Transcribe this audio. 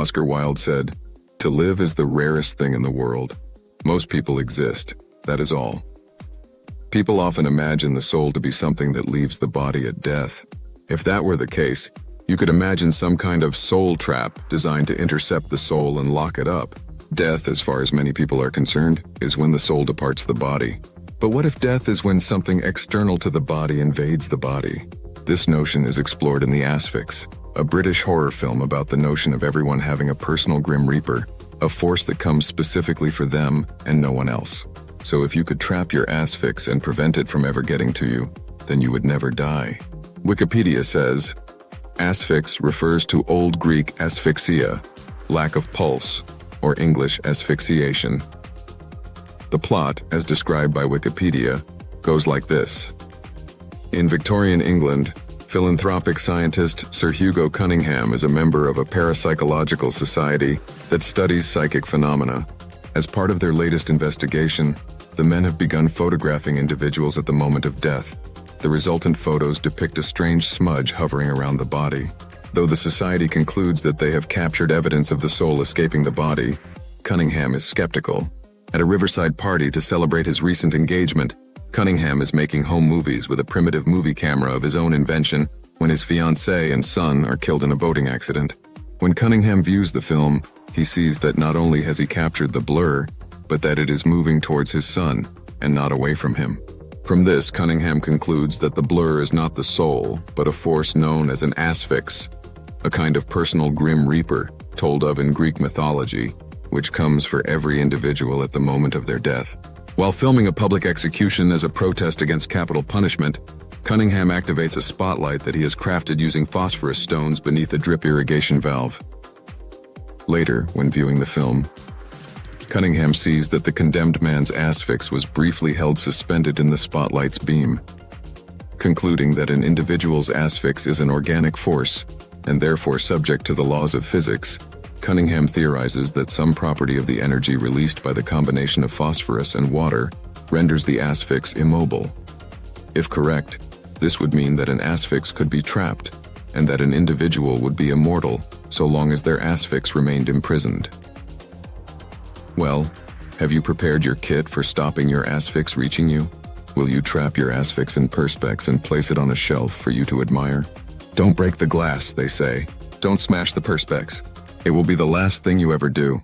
Oscar Wilde said, "To live is the rarest thing in the world. Most people exist, that is all." People often imagine the soul to be something that leaves the body at death. If that were the case, you could imagine some kind of soul trap designed to intercept the soul and lock it up. Death, as far as many people are concerned, is when the soul departs the body. But what if death is when something external to the body invades the body? This notion is explored in the Asphyx, a British horror film about the notion of everyone having a personal Grim Reaper, a force that comes specifically for them and no one else. So if you could trap your Asphyx and prevent it from ever getting to you, then you would never die. Wikipedia says, Asphyx refers to Old Greek asphyxia, lack of pulse, or English asphyxiation. The plot, as described by Wikipedia, goes like this. In Victorian England, philanthropic scientist Sir Hugo Cunningham is a member of a parapsychological society that studies psychic phenomena. As part of their latest investigation, the men have begun photographing individuals at the moment of death. The resultant photos depict a strange smudge hovering around the body. Though the society concludes that they have captured evidence of the soul escaping the body, Cunningham is skeptical. At a riverside party to celebrate his recent engagement, Cunningham is making home movies with a primitive movie camera of his own invention when his fiancée and son are killed in a boating accident. When Cunningham views the film, he sees that not only has he captured the blur, but that it is moving towards his son and not away from him. From this, Cunningham concludes that the blur is not the soul, but a force known as an Asphyx, a kind of personal Grim Reaper told of in Greek mythology, which comes for every individual at the moment of their death. While filming a public execution as a protest against capital punishment, Cunningham activates a spotlight that he has crafted using phosphorus stones beneath a drip irrigation valve. Later, when viewing the film, Cunningham sees that the condemned man's Asphyx was briefly held suspended in the spotlight's beam. Concluding that an individual's Asphyx is an organic force, and therefore subject to the laws of physics, Cunningham theorizes that some property of the energy released by the combination of phosphorus and water renders the Asphyx immobile. If correct, this would mean that an Asphyx could be trapped, and that an individual would be immortal so long as their Asphyx remained imprisoned. Well, have you prepared your kit for stopping your Asphyx reaching you? Will you trap your Asphyx in perspex and place it on a shelf for you to admire? Don't break the glass, they say. Don't smash the perspex. It will be the last thing you ever do.